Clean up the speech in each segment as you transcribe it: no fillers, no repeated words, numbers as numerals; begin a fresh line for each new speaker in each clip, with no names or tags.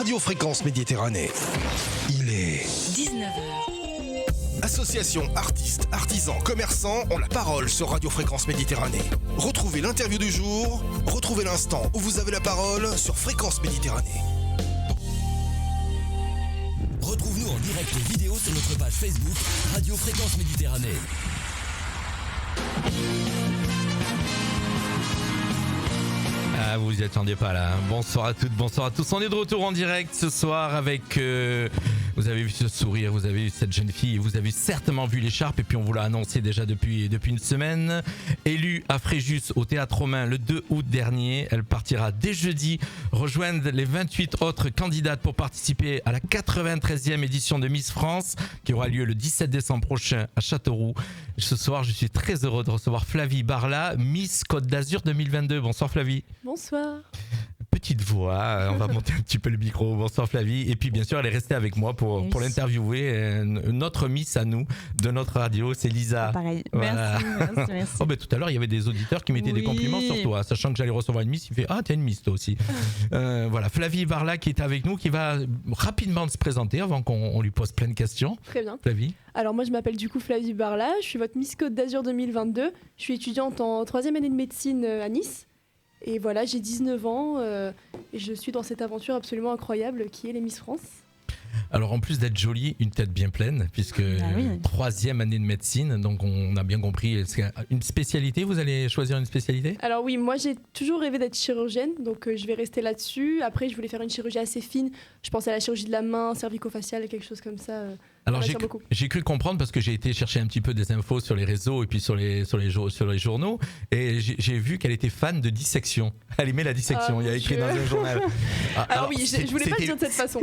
Radio Fréquence Méditerranée. Il est
19h.
Associations, artistes, artisans, commerçants ont la parole sur Radio Fréquence Méditerranée. Retrouvez l'interview du jour, retrouvez l'instant où vous avez la parole sur Fréquence Méditerranée.
Retrouve-nous en direct vidéo sur notre page Facebook Radio Fréquence Méditerranée.
Ah, vous vous y attendiez pas là. Bonsoir à toutes, bonsoir à tous. On est de retour en direct ce soir avec... vous avez vu ce sourire, vous avez vu cette jeune fille, vous avez certainement vu l'écharpe et puis on vous l'a annoncé déjà depuis une semaine. Élue à Fréjus au Théâtre Romain le 2 août dernier, elle partira dès jeudi rejoindre les 28 autres candidates pour participer à la 93e édition de Miss France qui aura lieu le 17 décembre prochain à Châteauroux. Ce soir, je suis très heureux de recevoir Flavie Barla, Miss Côte d'Azur 2022. Bonsoir Flavie.
Bonsoir.
Petite voix, on va monter un petit peu le micro. Bonsoir Flavie. Et puis bien sûr, elle est restée avec moi pour l'interviewer. Notre Miss à nous, de notre radio, c'est Lisa.
Pareil.
Voilà.
Merci.
Oh, ben, tout à l'heure, il y avait des auditeurs qui mettaient des compliments sur toi, sachant que j'allais recevoir une Miss. Il fait « Ah, t'es une Miss toi aussi ». Voilà, Flavie Barla qui est avec nous, qui va rapidement se présenter avant qu'on lui pose plein de questions.
Très bien.
Flavie.
Alors moi je m'appelle du coup Flavie Barla, je suis votre Miss Côte d'Azur 2022. Je suis étudiante en 3e année de médecine à Nice. Et voilà, j'ai 19 ans et je suis dans cette aventure absolument incroyable qui est les Miss France.
Alors en plus d'être jolie, une tête bien pleine, puisque 3e année de médecine, donc on a bien compris. Est-ce qu'il y a une spécialité, vous allez choisir une spécialité ?
Alors oui, moi j'ai toujours rêvé d'être chirurgienne, donc je vais rester là-dessus. Après je voulais faire une chirurgie assez fine, je pensais à la chirurgie de la main, cervico-faciale, quelque chose comme ça.
Alors j'ai cru comprendre parce que j'ai été chercher un petit peu des infos sur les réseaux et puis sur les journaux et j'ai vu qu'elle était fan de dissection. Elle aimait la dissection, il y a écrit dans un journal.
Alors oui, je voulais pas le dire de cette façon.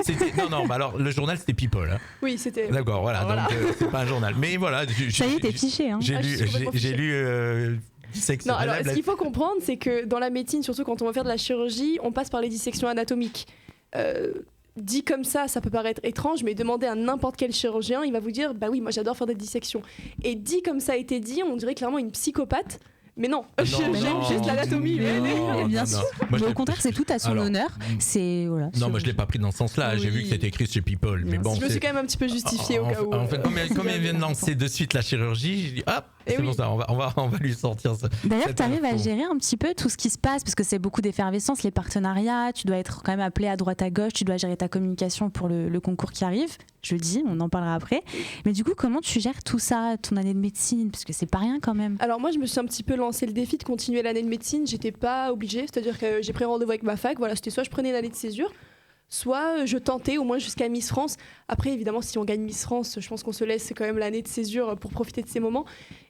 Non, bah alors le journal c'était People. Hein.
Oui, c'était.
D'accord, voilà. Donc c'est pas un journal. Mais voilà.
Ça y est, t'es fiché. Hein.
J'ai lu.
Non, alors ce qu'il faut comprendre, c'est que dans la médecine, surtout quand on va faire de la chirurgie, on passe par les dissections anatomiques. Dit comme ça peut paraître étrange, mais demandez à n'importe quel chirurgien, il va vous dire bah oui, moi j'adore faire des dissections. Et dit comme ça a été dit, on dirait clairement une psychopathe. Mais non, j'aime juste l'anatomie.
Bien sûr. Mais au contraire, c'est tout à son honneur. C'est voilà.
Non, moi je l'ai pas pris dans ce sens-là. J'ai vu que c'était écrit chez People. Mais bon,
je me suis quand même un petit peu justifiée au cas où.
En fait, comme elle vient de lancer de suite la chirurgie, j'ai dit hop. C'est bon ça, on va lui sortir ça.
D'ailleurs, tu arrives à gérer un petit peu tout ce qui se passe parce que c'est beaucoup d'effervescence, les partenariats, tu dois être quand même appelé à droite à gauche, tu dois gérer ta communication pour le concours qui arrive. Jeudi, on en parlera après. Mais du coup, comment tu gères tout ça, ton année de médecine, parce que c'est pas rien quand même.
Alors moi, je me suis un petit peu lancé le défi de continuer l'année de médecine. J'étais pas obligée, c'est-à-dire que j'ai pris rendez-vous avec ma fac. Voilà, c'était soit je prenais une année de césure, soit je tentais au moins jusqu'à Miss France. Après, évidemment, si on gagne Miss France, je pense qu'on se laisse quand même l'année de césure pour profiter de ces moments.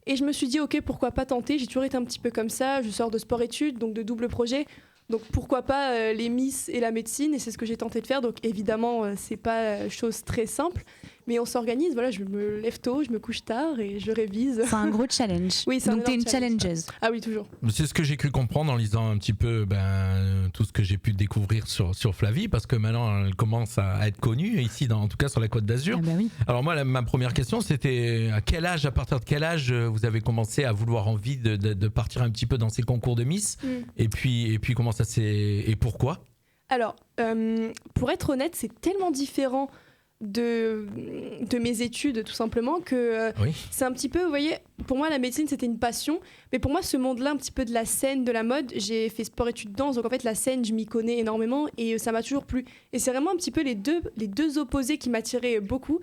Et je me suis dit, ok, pourquoi pas tenter. J'ai toujours été un petit peu comme ça. Je sors de sport-études, donc de double projet. Donc pourquoi pas les Miss et la médecine, et c'est ce que j'ai tenté de faire. Donc évidemment, c'est pas chose très simple, mais on s'organise. Voilà, je me lève tôt, je me couche tard et je révise.
C'est un gros challenge.
Oui,
donc t'es une challengeuse.
Ah oui, toujours.
C'est ce que j'ai cru comprendre en lisant un petit peu tout ce que j'ai pu découvrir sur Flavie, parce que maintenant elle commence à être connue ici, en tout cas sur la Côte d'Azur.
Ah bah oui.
Alors moi, ma première question, c'était à partir de quel âge vous avez commencé à vouloir envie de partir un petit peu dans ces concours de Miss et puis comment ça s'est... Et pourquoi ?
Alors, pour être honnête, c'est tellement différent de mes études, tout simplement, que c'est un petit peu, vous voyez, pour moi, la médecine, c'était une passion. Mais pour moi, ce monde-là, un petit peu de la scène, de la mode, j'ai fait sport-études danse. Donc, en fait, la scène, je m'y connais énormément et ça m'a toujours plu. Et c'est vraiment un petit peu les deux opposés qui m'attiraient beaucoup.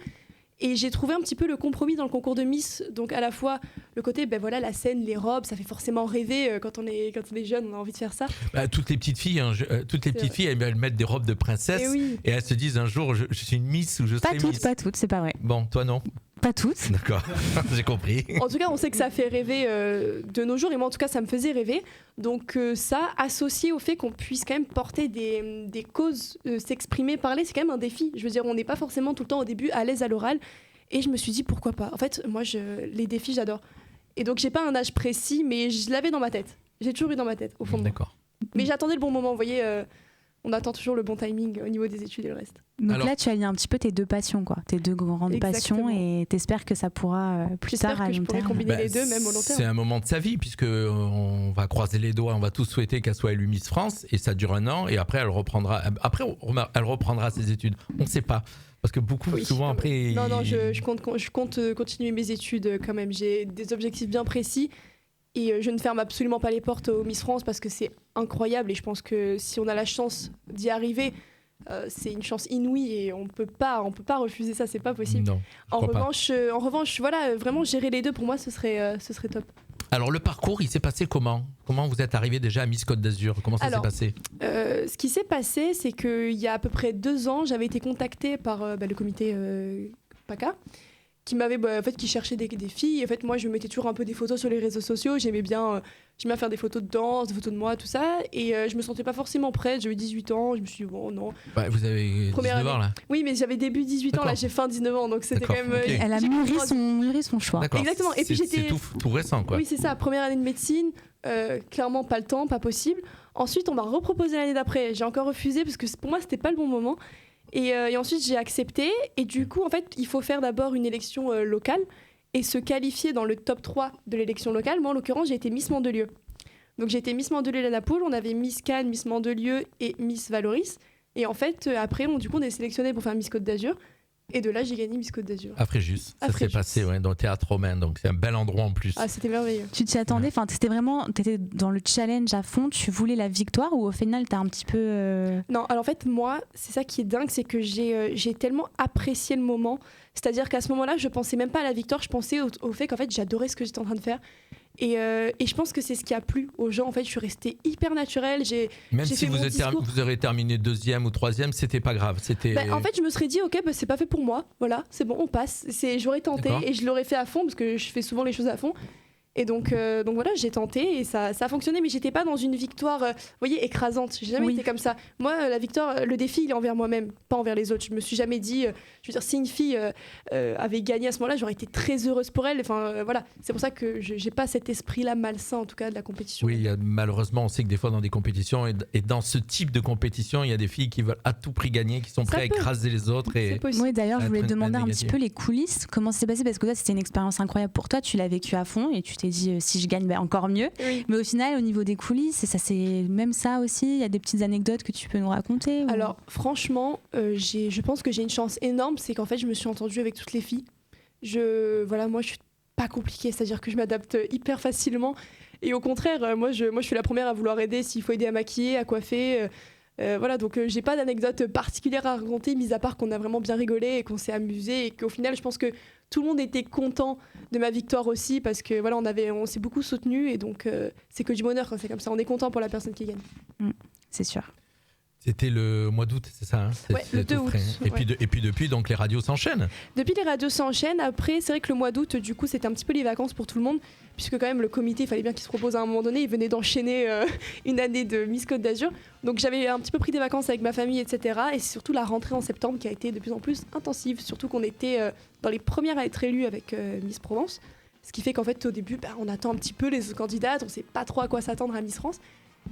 Et j'ai trouvé un petit peu le compromis dans le concours de Miss. Donc à la fois le côté, voilà, la scène, les robes, ça fait forcément rêver quand on est jeune, on a envie de faire ça.
Toutes les petites filles, elles mettent des robes de princesse et elles se disent un jour, je suis une Miss ou je serai Miss.
Pas toutes, c'est pas vrai.
Bon, toi non.
Pas toutes.
D'accord, j'ai compris.
En tout cas, on sait que ça fait rêver de nos jours, et moi en tout cas, ça me faisait rêver. Donc ça, associé au fait qu'on puisse quand même porter des causes, s'exprimer, parler, c'est quand même un défi. Je veux dire, on n'est pas forcément tout le temps au début à l'aise à l'oral. Et je me suis dit, pourquoi pas ? En fait, moi, les défis, j'adore. Et donc, j'ai pas un âge précis, mais je l'avais dans ma tête. J'ai toujours eu dans ma tête, au fond de moi.
D'accord.
Mais j'attendais le bon moment, vous voyez... on attend toujours le bon timing au niveau des études et le reste.
Donc
Alors-
là, tu allies un petit peu tes deux passions, quoi. Tes deux grandes
Exactement.
passions, et t'espères que ça pourra plus
J'espère
tard à
que je
long
pourrai
terme.
combiner les deux, même au long
C'est
terme.
un moment de sa vie, puisque on va croiser les doigts, on va tous souhaiter qu'elle soit élue Miss France, et ça dure 1 an, et après elle reprendra ses études. On ne sait pas, parce que beaucoup,
Oui,
souvent
oui.
après...
Non, je compte continuer mes études quand même. J'ai des objectifs bien précis et je ne ferme absolument pas les portes au Miss France parce que c'est incroyable et je pense que si on a la chance d'y arriver, c'est une chance inouïe et on peut pas refuser ça, c'est pas possible.
Non, je
En
crois pas.
revanche, voilà, vraiment gérer les deux pour moi, ce serait top.
Alors le parcours, il s'est passé comment ? Comment vous êtes arrivé déjà à Miss Côte d'Azur ? Comment ça
Alors,
s'est passé ?
Ce qui s'est passé, c'est qu'il y a à peu près 2 ans, j'avais été contactée par le comité PACA, qui m'avait, qui cherchait des filles. En fait, moi, je mettais toujours un peu des photos sur les réseaux sociaux. J'aimais bien faire des photos de danse, des photos de moi, tout ça. Et je me sentais pas forcément prête. J'avais 18 ans. Je me suis dit, bon, non.
Ouais, vous avez
Première
19 ans là ?
Oui, mais j'avais début 18 ans. Là,
D'accord.
j'ai fin 19 ans. Donc, c'était
D'accord,
quand même.
ok.
Elle a
j'ai
mûri son choix.
D'accord.
Exactement. Et puis,
C'est
j'étais.
tout récent quoi.
Oui, c'est ça. Première année de médecine. Clairement, pas le temps, pas possible. Ensuite, on m'a reproposé l'année d'après. J'ai encore refusé parce que pour moi, c'était pas le bon moment. Et ensuite, j'ai accepté. Et du coup, en fait, il faut faire d'abord une élection locale et se qualifier dans le top 3 de l'élection locale. Moi, en l'occurrence, j'ai été Miss Mandelieu. Donc, j'ai été Miss Mandelieu-la-Napoule. On avait Miss Cannes, Miss Mandelieu et Miss Valoris. Et en fait, après, on est sélectionné pour faire Miss Côte d'Azur. Et de là, j'ai gagné Miss Côte d'Azur.
À Fréjus, ça
À
s'est
Fréjus.
passé dans le théâtre romain, donc c'est un bel endroit en plus.
Ah, c'était merveilleux.
Tu t'y attendais, enfin, t'étais dans le challenge à fond, tu voulais la victoire, ou au final t'as un petit peu...
Non, alors en fait, moi, c'est ça qui est dingue, c'est que j'ai tellement apprécié le moment. C'est-à-dire qu'à ce moment-là, je pensais même pas à la victoire, je pensais au fait qu'en fait, j'adorais ce que j'étais en train de faire. Et je pense que c'est ce qui a plu aux gens. En fait, je suis restée hyper naturelle.
Même
j'ai
si
fait mon discours.
vous aurez terminé 2e ou 3e, c'était pas grave. C'était...
En fait, je me serais dit, ok, c'est pas fait pour moi. Voilà, c'est bon, on passe. J'aurais tenté
D'accord.
et je l'aurais fait à fond parce que je fais souvent les choses à fond. Et donc voilà, j'ai tenté et ça a fonctionné, mais j'étais pas dans une victoire, vous voyez, écrasante. J'ai jamais
Oui.
été comme ça. Moi, la victoire, le défi, il est envers moi-même, pas envers les autres. Je me suis jamais dit, je veux dire, si une fille avait gagné à ce moment-là, j'aurais été très heureuse pour elle. Enfin, voilà, c'est pour ça que j'ai pas cet esprit-là malsain, en tout cas, de la compétition.
Oui, malheureusement, on sait que des fois dans des compétitions, et dans ce type de compétition, il y a des filles qui veulent à tout prix gagner, qui sont
Ça
prêtes à
peut.
écraser les autres.
C'est
Et...
possible.
Oui, d'ailleurs, je voulais te
Être
demander un
négatif.
petit peu les coulisses, comment ça s'est passé, parce que toi, c'était une expérience incroyable pour toi, tu l'as vécu à fond, et tu t'es dit, si je gagne, encore mieux.
Oui.
Mais au final, au niveau des coulisses, c'est même ça aussi, il y a des petites anecdotes que tu peux nous raconter ou...
Alors, franchement, je pense que j'ai une chance énorme, c'est qu'en fait, je me suis entendue avec toutes les filles. Moi, je suis pas compliquée, c'est-à-dire que je m'adapte hyper facilement. Et au contraire, moi, je suis la première à vouloir aider s'il faut aider à maquiller, à coiffer. Donc j'ai pas d'anecdote particulière à raconter, mis à part qu'on a vraiment bien rigolé et qu'on s'est amusé et qu'au final, je pense que tout le monde était content de ma victoire aussi parce que voilà, on s'est beaucoup soutenu et donc c'est que du bonheur quand c'est comme ça. On est content pour la personne qui gagne.
C'est sûr.
C'était le mois d'août, c'est ça, hein ?
Ouais, le 2
tout
août,
frais. Et puis,
ouais.
et puis depuis, donc les radios s'enchaînent.
Depuis, les radios s'enchaînent. Après, c'est vrai que le mois d'août, du coup, c'était un petit peu les vacances pour tout le monde, puisque quand même le comité, il fallait bien qu'il se propose à un moment donné. Il venait d'enchaîner une année de Miss Côte d'Azur. Donc j'avais un petit peu pris des vacances avec ma famille, etc. Et c'est surtout la rentrée en septembre qui a été de plus en plus intensive, surtout qu'on était dans les premières à être élues avec Miss Provence. Ce qui fait qu'en fait, au début, on attend un petit peu les candidates, on sait pas trop à quoi s'attendre à Miss France.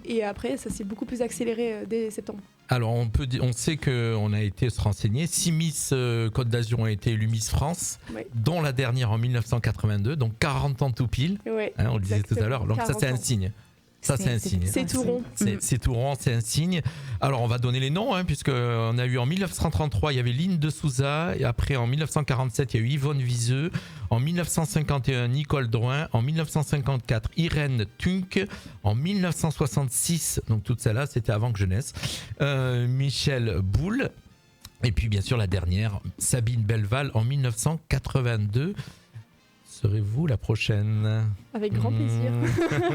Et après, ça s'est beaucoup plus accéléré dès septembre.
Alors on sait qu'on a été se renseigner. 6 Miss Côte d'Azur ont été élues Miss France,
Ouais.
dont la dernière en 1982, donc 40 ans tout pile.
Ouais,
Hein, on le disait tout à l'heure. Donc ça,
40
c'est un
ans.
signe. Ça, c'est un signe.
C'est tout rond.
C'est tout rond, c'est un signe. Alors, on va donner les noms, puisqu'on a eu en 1933, il y avait Lynn de Souza. Et après, en 1947, il y a eu Yvonne Viseux. En 1951, Nicole Drouin. En 1954, Irène Tunk. En 1966, donc toutes celles-là, c'était avant que je naisse, Michel Boulle. Et puis, bien sûr, la dernière, Sabine Belval, en 1982. Serez-vous la prochaine ?
Avec grand plaisir.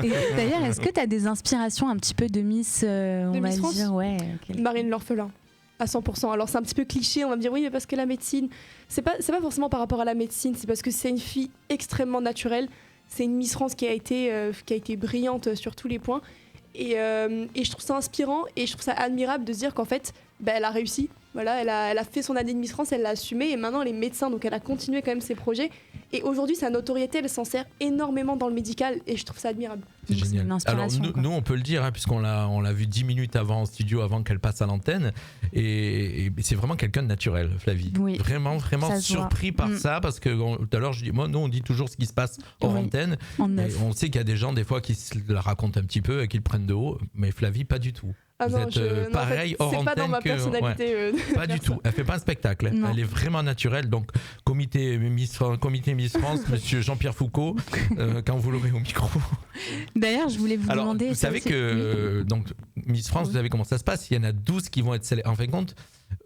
Et d'ailleurs, est-ce que tu as des inspirations un petit peu de Miss, on va
Miss France
dire, ouais,
Marine L'Orphelin, à 100%. Alors c'est un petit peu cliché, on va me dire oui, mais parce que la médecine, c'est pas forcément par rapport à la médecine, c'est parce que c'est une fille extrêmement naturelle. C'est une Miss France qui a été brillante sur tous les points. Et je trouve ça inspirant et je trouve ça admirable de se dire qu'en fait, elle a réussi. Voilà, elle a fait son année de Miss France, elle l'a assumé et maintenant elle est médecin, donc elle a continué quand même ses projets. Et aujourd'hui, sa notoriété, elle s'en sert énormément dans le médical et je trouve ça admirable.
C'est
Donc, c'est
génial.
une
Alors
inspiration, quoi.
nous, on peut le dire, puisqu'on l'a vu 10 minutes avant en studio, avant qu'elle passe à l'antenne, et c'est vraiment quelqu'un de naturel, Flavie.
Oui.
Vraiment
Ça se voit.
surpris par ça, parce que tout à l'heure, nous on dit toujours ce qui se passe hors
Oui.
antenne.
En
Et
neuf.
on sait qu'il y a des gens des fois qui se la racontent un petit peu et qui le prennent de haut, mais Flavie pas du tout.
Ah
Vous
non,
êtes
non,
pareil
en fait,
hors
c'est pas dans
antenne
ma
que-
personnalité. de
Pas
faire
du tout.
ça.
Elle fait pas un spectacle.
Non.
Elle est vraiment naturelle. Donc comité Miss France, Monsieur Jean-Pierre Foucault, quand vous l'aurez au micro.
D'ailleurs, je voulais vous
Alors,
demander.
vous
ça
savez
aussi.
que donc Miss France,
Oui.
vous savez comment ça se passe. Il y en a 12 qui vont être sélectionnés. En fin de compte,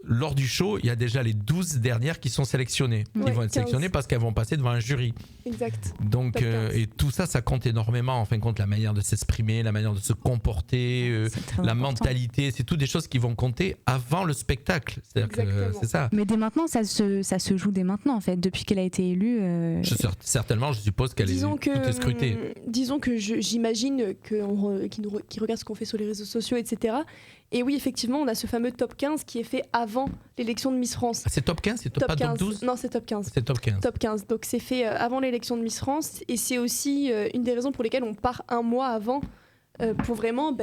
lors du show, il y a déjà les 12 dernières qui sont sélectionnées.
Ouais,
Ils vont être
15.
sélectionnés parce qu'elles vont passer devant un jury.
Exact.
Donc,
Top 15.
et tout ça, ça compte énormément. En fin de compte, la manière de s'exprimer, la manière de se comporter,
C'est très
la
important.
mentalité, c'est toutes des choses qui vont compter avant le spectacle. C'est-à-dire que
Exactement.
c'est ça.
Mais dès maintenant, ça se joue dès maintenant en fait. Depuis qu'elle a été élue.
Certainement, je suppose qu'elle est tout est scruté.
Disons que j'imagine qu'ils regardent ce qu'on fait sur les réseaux sociaux, etc. Et oui, effectivement, on a ce fameux top 15 qui est fait avant l'élection de Miss France.
Ah, c'est top 15, c'est pas top 12.
Non, c'est top 15.
C'est top 15.
Top 15. Donc c'est fait avant l'élection de Miss France et c'est aussi une des raisons pour lesquelles on part un mois avant pour vraiment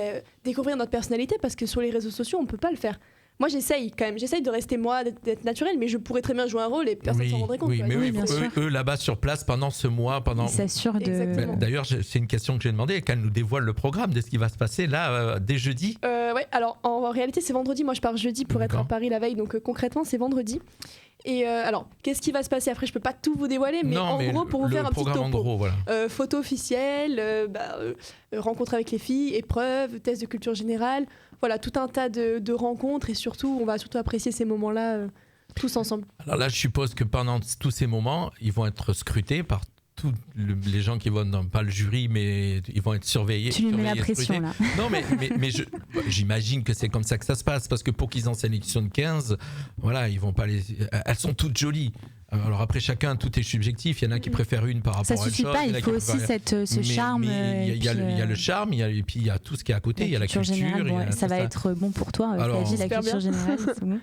découvrir notre personnalité parce que sur les réseaux sociaux, on peut pas le faire. Moi, j'essaye de rester moi, d'être naturelle, mais je pourrais très bien jouer un rôle et personne s'en rendrait compte.
Oui,
quoi.
mais
Oui,
oui,
bien sûr.
eux là-bas sur place pendant ce mois,
Ils s'assurent de.
Exactement.
D'ailleurs, c'est une question que j'ai demandé, qu'elle nous dévoile le programme de ce qui va se passer là dès jeudi.
Ouais, alors en réalité, c'est vendredi. Moi, je pars jeudi pour être à
D'accord.
Paris la veille, donc concrètement, c'est vendredi. Et alors, qu'est-ce qui va se passer après? Je peux pas tout vous dévoiler, mais
non,
en
mais
gros, pour vous
le
faire un petit
programme en
topo.
gros, voilà.
Photo officielle, rencontre avec les filles, épreuves, tests de culture générale, voilà, tout un tas de rencontres et surtout, on va surtout apprécier ces moments-là tous ensemble.
Alors là, je suppose que pendant tous ces moments, ils vont être scrutés par tous les gens qui vont, non, pas le jury, mais ils vont être surveillés.
Tu lui mets la
surveillés,
pression
scrutés.
là.
Non, mais j'imagine que c'est comme ça que ça se passe, parce que pour qu'ils en sélectionnent 15, voilà, ils vont pas les. Elles sont toutes jolies. Alors après, chacun, tout est subjectif. Il y en a qui préfèrent une par rapport
Ça
à autre
suffit
chose.
pas,
y en a
il
qui
faut aussi
préfèrent-
ce charme.
mais il y a le charme, et puis il y a tout ce qui est à côté. Il y a la culture,
générale.
il y a
Ça
tout
va être bon pour toi,
Alors,
Flavie, la
J'espère
culture
bien.
générale. C'est bon.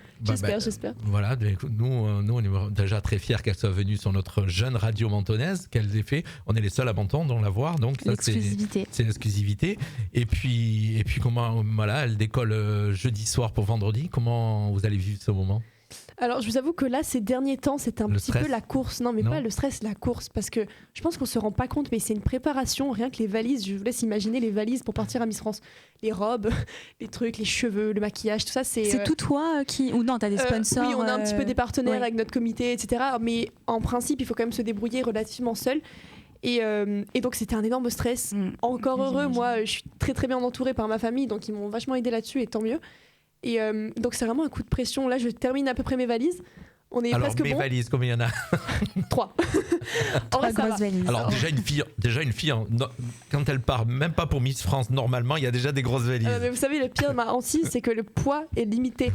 J'espère.
Voilà, écoute, nous, on est déjà très fiers qu'elle soit venue sur notre jeune radio mentonnaise, qu'elle ait fait. On est les seuls à Menton à la voir, donc ça c'est.
L'exclusivité.
C'est l'exclusivité. Et puis comment, voilà, elle décolle jeudi soir pour vendredi. Comment vous allez vivre ce moment?
Alors, je vous avoue que là, ces derniers temps, c'est un
Le
petit
stress.
peu la course. Non, mais
Non.
pas le stress, la course. Parce que je pense qu'on se rend pas compte, mais c'est une préparation. Rien que les valises, je vous laisse imaginer les valises pour partir à Miss France. Les robes, les trucs, les cheveux, le maquillage, tout ça,
C'est tout toi qui. Ou non, t'as des sponsors.
Oui, on a un petit peu des partenaires
ouais.
avec notre comité, etc. Mais en principe, il faut quand même se débrouiller relativement seul. Et donc, c'était un énorme stress. Encore
Oui,
heureux,
j'imagine.
moi, je suis très très bien entourée par ma famille, donc ils m'ont vachement aidé là-dessus, et tant mieux. Et donc, c'est vraiment un coup de pression. Là, je termine à peu près mes valises. On est
Alors
presque
mes
bon.
valises, combien il y en a?
3. En
Trois
vrai, ça va.
grosses valises.
Alors déjà une fille, quand elle part, même pas pour Miss France, normalement, il y a déjà des grosses valises
Mais vous savez, le pire aussi, c'est que le poids est limité.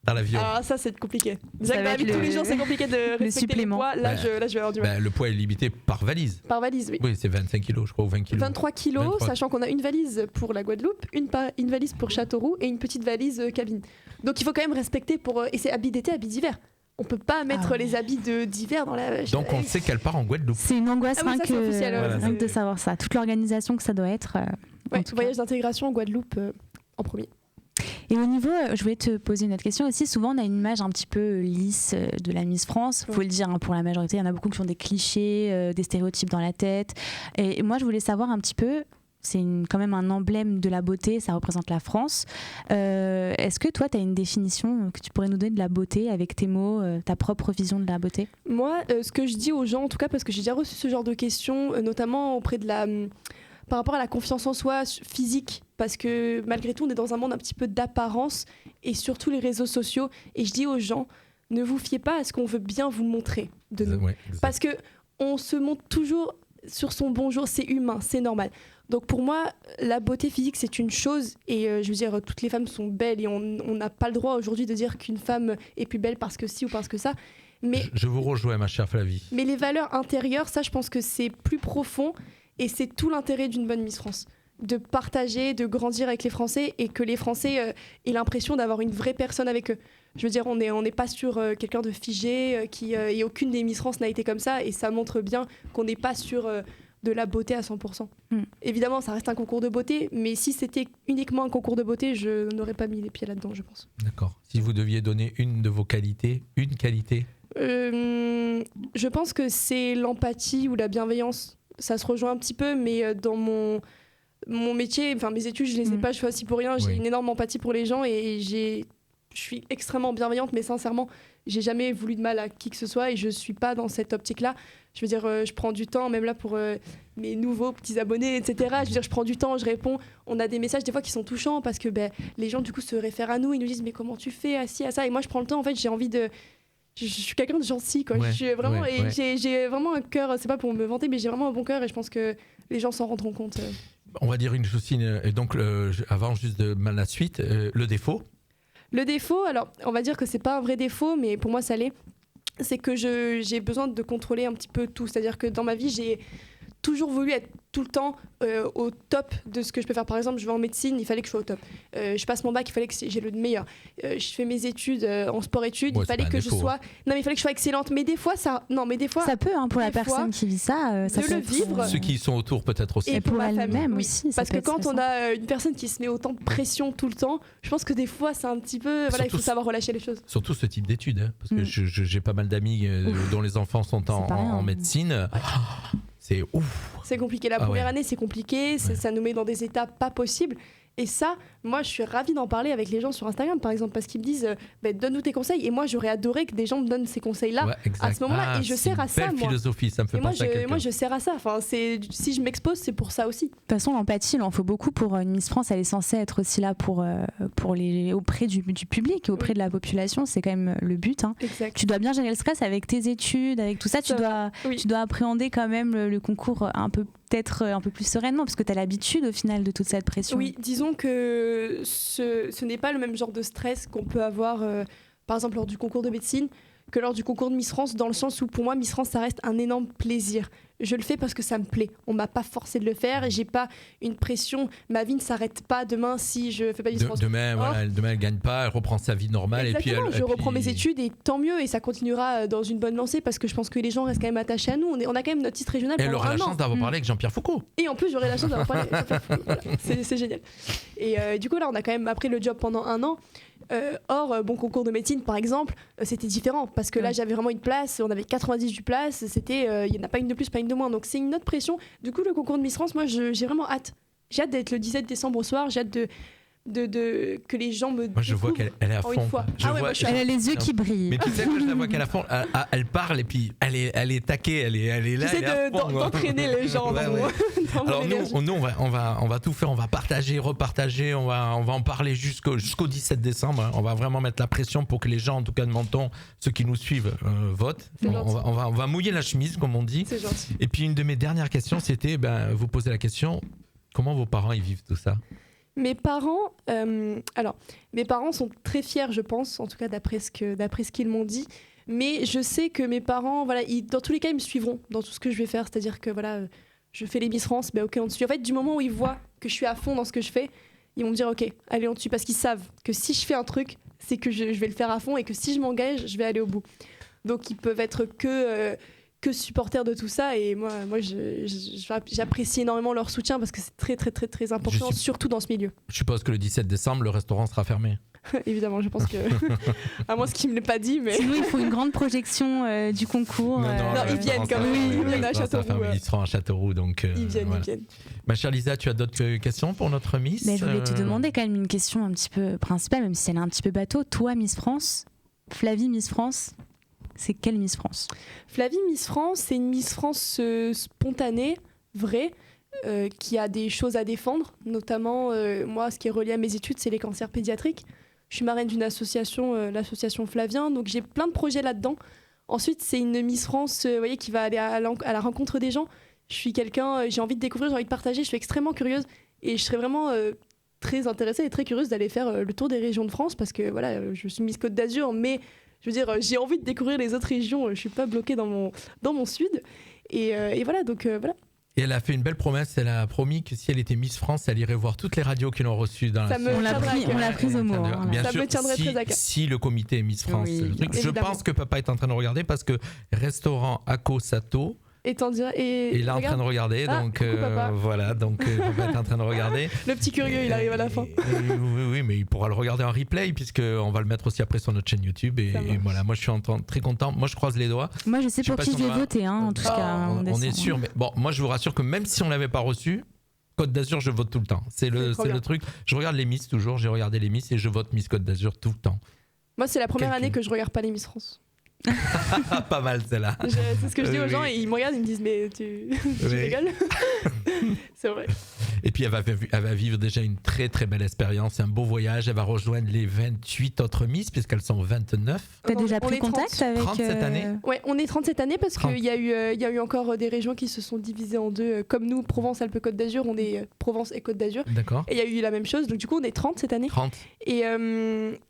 dans l'avion.
Alors ça, c'est compliqué. Déjà
Ça
que
va
dans la vie de
être
tous les
le-
jours, c'est compliqué de respecter
supplément.
le poids. Là,
Ben,
je vais avoir du mal.
Ben, le poids est limité par valise.
Par valise, oui.
Oui, c'est 25 kilos, je crois, ou 20 kilos.
23 kilos,
23.
sachant qu'on a une valise pour la Guadeloupe, une valise pour Châteauroux et une petite valise cabine. Donc il faut quand même respecter et c'est habits d'été, habits d'hiver. On peut pas mettre
ouais.
les habits d'hiver dans la.
Donc on sait qu'elle part en Guadeloupe.
C'est une angoisse
Ah oui,
rien
ça,
que,
c'est officiel,
ouais,
rien que de savoir ça. Toute l'organisation que ça doit être.
Ouais,
en tout cas.
voyage d'intégration en Guadeloupe en premier.
Et au niveau, je voulais te poser une autre question aussi. Souvent, on a une image un petit peu lisse de la Miss France. Il faut le dire, hein, pour la majorité, il y en a beaucoup qui ont des clichés, des stéréotypes dans la tête. Et moi, je voulais savoir un petit peu, c'est quand même un emblème de la beauté, ça représente la France. Est-ce que toi, tu as une définition que tu pourrais nous donner de la beauté avec tes mots, ta propre vision de la beauté?
Moi, ce que je dis aux gens, en tout cas, parce que j'ai déjà reçu ce genre de questions, notamment auprès de par rapport à la confiance en soi physique, parce que malgré tout, on est dans un monde un petit peu d'apparence et surtout les réseaux sociaux. Et je dis aux gens, ne vous fiez pas à ce qu'on veut bien vous montrer de nous.
Ouais, exact.
Parce que on se montre toujours sur son bon jour, c'est humain, c'est normal. Donc pour moi, la beauté physique, c'est une chose. Et je veux dire, toutes les femmes sont belles et on n'a pas le droit aujourd'hui de dire qu'une femme est plus belle parce que ci ou parce que ça. Mais
Je vous rejoins, ma chère Flavie.
les valeurs intérieures, ça, je pense que c'est plus profond et c'est tout l'intérêt d'une bonne Miss France. de partager, de grandir avec les Français et que les Français aient l'impression d'avoir une vraie personne avec eux. Je veux dire, on n'est pas sur quelqu'un de figé et aucune des Miss France n'a été comme ça et ça montre bien qu'on n'est pas sur de la beauté à 100%. Évidemment, ça reste un concours de beauté, mais si c'était uniquement un concours de beauté, je n'aurais pas mis les pieds là-dedans, je pense.
D'accord. Si vous deviez donner une de vos qualités,
je pense que c'est l'empathie ou la bienveillance. Ça se rejoint un petit peu, mais dans mon métier, enfin mes études, je les ai pas choisies pour rien. J'ai une énorme empathie pour les gens et je suis extrêmement bienveillante, mais sincèrement, j'ai jamais voulu de mal à qui que ce soit et je suis pas dans cette optique-là. Je veux dire, je prends du temps, même là pour mes nouveaux petits abonnés, etc. Je veux dire, je prends du temps, je réponds. On a des messages des fois qui sont touchants parce que les gens du coup se réfèrent à nous, ils nous disent mais comment tu fais à ci, à ça. Et moi, je prends le temps. En fait, j'ai envie de je suis quelqu'un de gentil, quoi. Je suis vraiment, j'ai vraiment un cœur, c'est pas pour me vanter, mais j'ai vraiment un bon cœur et je pense que les gens s'en rendront compte.
On va dire une chose, donc avant juste de la suite, le défaut.
Le défaut, alors on va dire que c'est pas un vrai défaut, mais pour moi ça l'est. C'est que j'ai besoin de contrôler un petit peu tout. C'est-à-dire que dans ma vie, j'ai toujours voulu être tout le temps au top de ce que je peux faire. Par exemple, je vais en médecine, il fallait que je sois au top. Je passe mon bac, il fallait que j'ai le meilleur. Je fais mes études en sport-études, il fallait que je sois... Non, mais il fallait que je sois excellente. Mais des fois, ça... Non, mais des fois...
Ça peut, hein, pour la personne qui vit ça, ça
de
peut
le vivre.
Ceux qui sont autour, peut-être aussi.
Et pour ma famille,
elle-même
oui.
aussi.
Parce que quand on a une personne qui se met autant de pression tout le temps, je pense que des fois, c'est un petit peu... Voilà, il faut savoir relâcher les choses.
Surtout ce type d'études, hein, parce que j'ai pas mal d'amis dont les enfants sont en médecine. C'est ouf.
C'est compliqué. La première année, c'est compliqué. Ça nous met dans des états pas possibles. Et ça, moi, je suis ravie d'en parler avec les gens sur Instagram, par exemple, parce qu'ils me disent donne-nous tes conseils. Et moi, j'aurais adoré que des gens me donnent ces conseils-là à ce moment-là. Et je sers à ça, moi.
Philosophie, ça me fait penser à quelqu'un.
Moi, je sers à ça. Enfin, si je m'expose, c'est pour ça aussi. De
toute façon, l'empathie, il en faut beaucoup pour une Miss France. Elle est censée être aussi là auprès du public et auprès de la population. C'est quand même le but. Hein.
Exact.
Tu dois bien gérer le stress avec tes études, avec tout ça. Tu dois appréhender quand même le concours peut-être un peu plus sereinement, parce que tu as l'habitude au final de toute cette pression.
Oui, disons que ce n'est pas le même genre de stress qu'on peut avoir, par exemple, lors du concours de médecine, que lors du concours de Miss France, dans le sens où pour moi, Miss France, ça reste un énorme plaisir. Je le fais parce que ça me plaît. On m'a pas forcé de le faire et j'ai pas une pression. Ma vie ne s'arrête pas demain si je fais pas Miss France.
Demain, elle gagne pas, elle reprend sa vie normale.
Exactement, je reprends mes études et tant mieux, et ça continuera dans une bonne lancée parce que je pense que les gens restent quand même attachés à nous. On a quand même notre titre régional.
Et elle aura la chance d'avoir parlé avec Jean-Pierre Foucault.
Et en plus, j'aurai la chance d'avoir parlé avec Jean-Pierre Foucault. Voilà. C'est génial. Et du coup, là, on a quand même appris le job pendant 1 an. Concours de médecine par exemple, c'était différent parce que là j'avais vraiment une place, on avait 98 places, c'était il y en a pas une de plus, pas une de moins, donc c'est une autre pression. Du coup, le concours de Miss France, moi j'ai vraiment hâte. J'ai hâte d'être le 17 décembre au soir, j'ai hâte que les gens me
Moi je vois qu'elle est à fond.
Elle a les yeux qui brillent.
Mais tu sais que je la vois qu'elle est à fond, elle parle et puis elle est taquée, elle est là.
J'essaie d'entraîner les gens.
Alors nous on va tout faire, on va partager, repartager, on va en parler jusqu'au 17 décembre. On va vraiment mettre la pression pour que les gens, en tout cas de Menton, ceux qui nous suivent, votent. On va mouiller la chemise, comme on dit.
C'est gentil.
Et puis une de mes dernières questions, c'était vous poser la question, comment vos parents ils vivent tout ça?
Mes parents sont très fiers, je pense, en tout cas d'après ce qu'ils m'ont dit. Mais je sais que mes parents, voilà, dans tous les cas, ils me suivront dans tout ce que je vais faire. C'est-à-dire que voilà, je fais les Miss France, ok, on te suit. En fait, du moment où ils voient que je suis à fond dans ce que je fais, ils vont me dire ok, allez, on te suit, parce qu'ils savent que si je fais un truc, c'est que je vais le faire à fond et que si je m'engage, je vais aller au bout. Donc ils peuvent être que supporters de tout ça, et moi j'apprécie énormément leur soutien parce que c'est très très très très important, surtout dans ce milieu.
Je suppose que le 17 décembre le restaurant sera fermé.
Évidemment, je pense que à moins ce qu'il me l'ait pas dit, mais
sinon ils font une grande projection du concours.
Non, ils viennent quand même. Ils viennent à Châteauroux.
Ils seront à Châteauroux, donc
ils viennent.
Ma chère Lisa, tu as d'autres questions pour notre Miss?
Mais je voulais te demander quand même une question un petit peu principale, même si elle est un petit peu bateau. Toi, Miss France, Flavie Miss France, c'est quelle Miss France?
Flavie Miss France, c'est une Miss France spontanée, vraie, qui a des choses à défendre. Notamment, moi, ce qui est relié à mes études, c'est les cancers pédiatriques. Je suis marraine d'une association, l'association Flavien, donc j'ai plein de projets là-dedans. Ensuite, c'est une Miss France qui va aller à la rencontre des gens. Je suis quelqu'un, j'ai envie de découvrir, j'ai envie de partager, je suis extrêmement curieuse. Et je serais vraiment très intéressée et très curieuse d'aller faire le tour des régions de France, parce que voilà, je suis Miss Côte d'Azur, mais je veux dire, j'ai envie de découvrir les autres régions. Je suis pas bloquée dans mon sud. Et voilà, donc voilà.
Et elle a fait une belle promesse, elle a promis que si elle était Miss France, elle irait voir toutes les radios qui l'ont reçue dans
Ça
la
me
On l'a
tiendra à
pris,
cœur.
on l'a prise au mot. hein.
Bien
Ça
sûr,
me tiendrait
si,
très à cœur.
si le comité Miss France,
Oui,
le truc, je
évidemment.
pense que papa est en train de regarder parce que restaurant Ako Sato,
Et t'en diras. Et
il est en train de regarder,
Ah,
donc
coucou, papa.
voilà, donc papa est en train de regarder.
Le petit curieux, il arrive à la fin.
Oui, mais il pourra le regarder en replay puisque on va le mettre aussi après sur notre chaîne YouTube et
Ça marche.
voilà, moi je suis très content. Moi je croise les doigts.
Moi, je sais
Je sais
pour
pas
qui
si
je
on
vais
va-
voter, en tout cas.
On est sûr, mais bon, moi je vous rassure que même si on l'avait pas reçu, Côte d'Azur, je vote tout le temps. C'est
trop
le
bien.
truc. Je regarde les Miss toujours, j'ai regardé les Miss et je vote Miss Côte d'Azur tout le temps.
Moi, c'est la première
Calcul.
année que je regarde pas les Miss France.
Pas mal celle-là.
C'est ce que je dis aux gens
Oui.
et ils me regardent, ils me disent mais tu
Oui.
rigoles. C'est vrai.
Et puis elle va vivre déjà une très très belle expérience, un beau voyage. Elle va rejoindre les 28 autres Miss puisqu'elles sont 29.
T'as
Non,
déjà
on
pris
est
contact
30.
avec
30 cette année
Ouais, on est 30 cette année parce
30.
qu'il y a eu encore des régions qui se sont divisées en deux. Comme nous, Provence-Alpes-Côte d'Azur, on est Provence et Côte d'Azur.
D'accord.
Et il y a eu la même chose, donc du coup on est 30 cette année.
30.
Et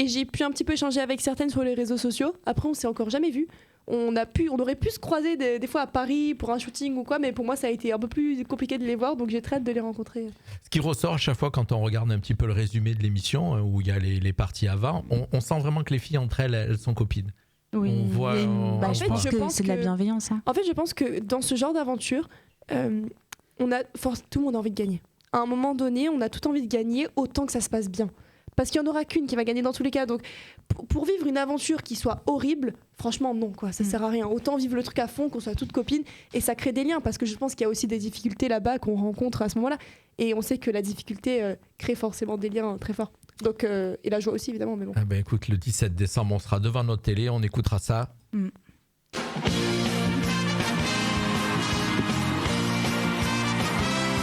j'ai pu un petit peu échanger avec certaines sur les réseaux sociaux. Après, on s'est encore jamais vus. On aurait pu se croiser des fois à Paris pour un shooting ou quoi, mais pour moi ça a été un peu plus compliqué de les voir, donc j'ai très hâte de les rencontrer.
Ce qui ressort à chaque fois quand on regarde un petit peu le résumé de l'émission, où il y a les parties avant, on sent vraiment que les filles entre elles sont copines.
Oui,
On voit-
il y a
on-
bah,
En
je
fait,
pense
je
que
pense
c'est de la
que-
bienveillance. hein.
En fait, je pense que dans ce genre d'aventure, tout le monde a envie de gagner. À un moment donné, on a tout envie de gagner autant que ça se passe bien. Parce qu'il n'y en aura qu'une qui va gagner dans tous les cas. Donc, pour vivre une aventure qui soit horrible, franchement, non, quoi. Ça sert à rien. Autant vivre le truc à fond, qu'on soit toutes copines. Et ça crée des liens. Parce que je pense qu'il y a aussi des difficultés là-bas qu'on rencontre à ce moment-là. Et on sait que la difficulté crée forcément des liens très forts. Donc, et la joie aussi, évidemment. Mais bon.
Ah ben écoute, le 17 décembre, on sera devant notre télé, on écoutera ça.
Mm.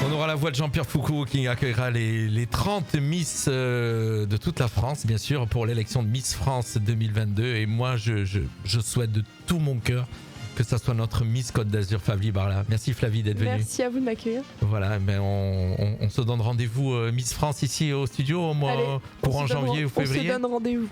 On aura la voix de Jean-Pierre Foucault qui accueillera les 30 Miss de toute la France, bien sûr, pour l'élection de Miss France 2022. Et moi, je souhaite de tout mon cœur que ça soit notre Miss Côte d'Azur, Flavie Barla. Merci Flavie d'être venue.
Merci à vous de m'accueillir.
Voilà, mais on se donne rendez-vous Miss France ici au studio au mois
Allez,
courant janvier ou
On se
février.
donne rendez-vous.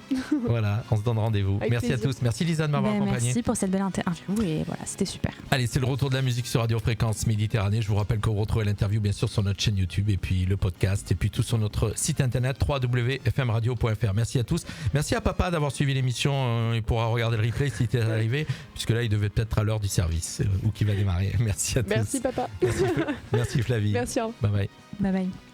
Voilà, on se donne rendez-vous.
Avec
Merci
plaisir.
à tous. Merci Lisa de m'avoir
Ben,
accompagné.
merci pour cette belle interview et voilà, c'était super.
Allez, c'est le retour de la musique sur Radio Fréquence Méditerranée. Je vous rappelle que vous retrouvez l'interview bien sûr sur notre chaîne YouTube et puis le podcast et puis tout sur notre site internet www.fmradio.fr. Merci à tous. Merci à papa d'avoir suivi l'émission. Il pourra regarder le replay s'il était arrivé puisque là il devait peut-être à l'heure du service ou qui va démarrer. Merci à tous.
Merci, papa.
Merci Flavie.
Merci. Au revoir.
Bye bye.
Bye bye.